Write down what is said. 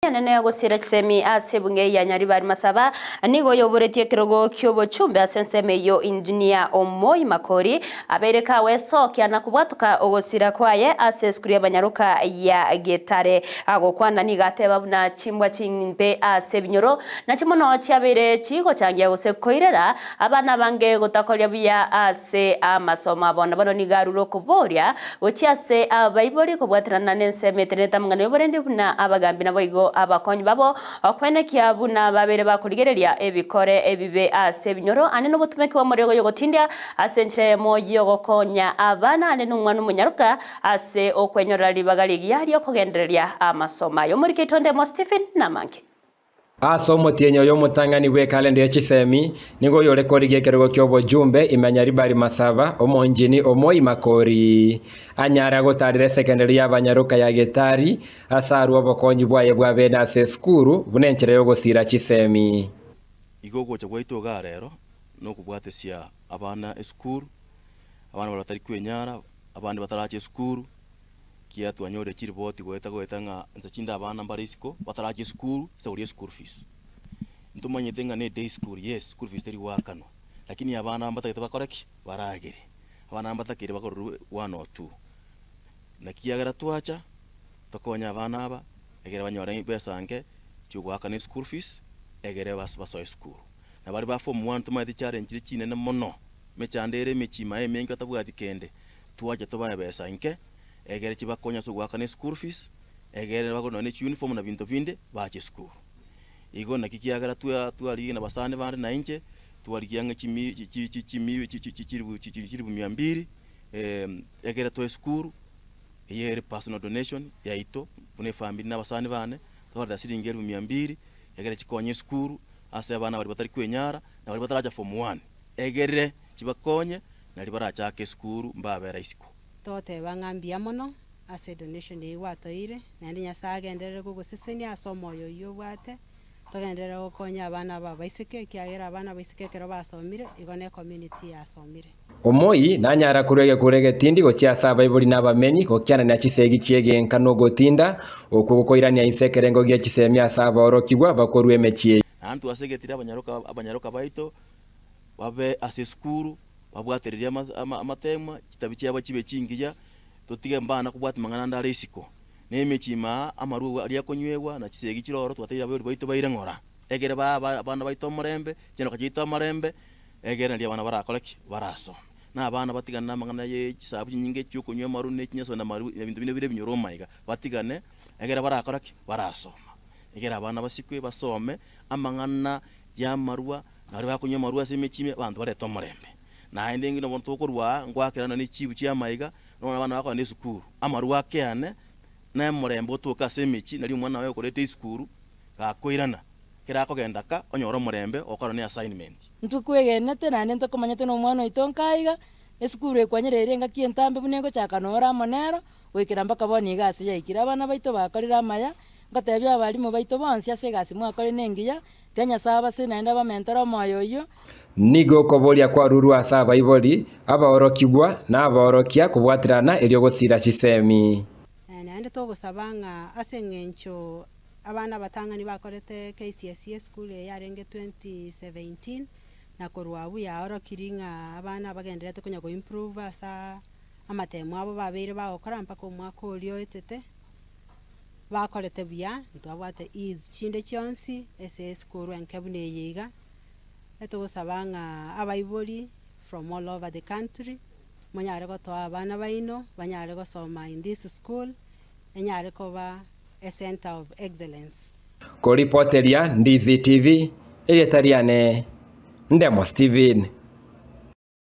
Nene gusira kisemi ase bunge ya Nyaribari Masaba nigo yoboretie kirogo kyobochumbe asenseme yo engineer Omoi Makori abereka wesokia na kubwatuka ogosira kwaye ase skuri y'abanyaruka ya Getare agokwana ni gateba buna chimbwa chimbe ase binyoro na chimono cyabere chigo cyangiye gose koirera abana bange gotakolya bya ase amasoma bona bono ni garuro kuboria ochiase abaibori kubwatirana nenseme teneta mngane yoborendi buna abagambi na boigo abakonyi babo okwenekia buna babere bakurigereria ebikore ebibe ase binyoro ane no butumeki wa morego yogotindia asenchire moyo gokonya abana ane n'umwana umunyaruka ase okwenyorera libagaligia ryo kugendereria amasoma yo muri kitonde mo Stephen Namanke Asomotienyo yo mutangani we kalende y'ekisemi nigo yole korigie kerego kyobo jumbe Nyaribari Masaba omonjini Omoi Makori anyara gotarire secondary y'abanyaruka ya Getari asaru obokonyi bwaye bwabena ase skuru bunenchere yo gosira kisemi igogo chagwaito garero no kubwatesia abana eskuru abana baratari kwenyara abandi batarache skuru kia twanyore chiriboti goeta nga nzachinda abana mbarisiko batarache skuru sauri school fees ntumanye tenga ne day school yes school fees teri wakano lakini abana ambatakete bakoreki baragere abana ambatakere bakoruru 1 or 2 nakiagara twacha tokonya abana aba egere banyore besange cyugwakane school fees egere baso school na bari ba form 1 tumaye challenge kinene mono mechandere mechima emenga tabwati kende twacha tobaye besange egere chibakonya sugwakane school fees egere bakono ne uniform na bintu binde bache school igo nakikiagara twali na basane bande na inche twalikianga chimi 200 egere to school yere personal donation ya ito bune family na basane bane twali siringi 200 egere chikonye school ase abana bari batari kwenyara na bari bataraja form 1 egere chibakonye na libaracha ke school mbabera isiko tote bangambia mono ase donation ye watoire nandi nyasagenderere gugusesenia asomo yo bwate togenderere gukonya abana baisike kiagera abana baisike kero basomire igone community yasomire Omoi nanyara kurege tindi gochiasa abaibori n'abamenyi gokiana na chisegi chiege nkano gotinda okugokoirania isekerengo gya chisemi asaba orokigwa bakorwe mechie antu asegetira abanyaruka baito babe ase skuru babwatereria amatema kitabichi aba chibe chingiya totige mbana kubwati mangana ndare isiko nemechima amaru ali yakonywewa na chisegi kiroro twatira abori baito bairengora egere abana baito murembe kino kajito marembe egere ndi abana barakoreki baraso na abana batigana mangana ye kisabu nyinge cyokonywe maru ne kinyaso na maru ibintu bine bire binyoromaiga batigane egere barakoreki barasoma egere abana basikwe basome amangana ya marua na bakonywe marua semechime bantu bareto murembe na ndingi no bonto korwa ngwakirana ni chibu chia maiga no abana bako ne skuru amarwa keane na murembo tuka semichi nali umwana wawe korete skuru ka koirana kira ko gendaka onyoro murembe okora ni assignment ntukwegenete na nento komanyete no mwana itonkaiga skuru ekwanyerere nga kientambe bunengo chakanora monero wekira mbaka boni gasi yaikira abana baito bakorira maya ngatebya abalimu baito bonsi ase gasi mwakore nengiya tenya saba se naenda ba mentora moyo nigo koboria kwa ruru asaba ibori abaorokigwa na abaorokia kubwatirana elyo gosira chisemi nande to gusabanga asengencho abana batangani bakorete KCSE school yarenge 2017 na korwabu ya orokiringa abana bagenderete kunya go improve asa amatemo abo babere bakora mpaka umwaka ulio etete bakorete bya ntwabwate is chinde chionsi ese school enkebune yiga eto sabanga abaibori from all over the country manyare go to abana baino banyare go soma in this school enyare ko ba a center of excellence ko reporteria Ndizi TV Elietariane Ndemo Steven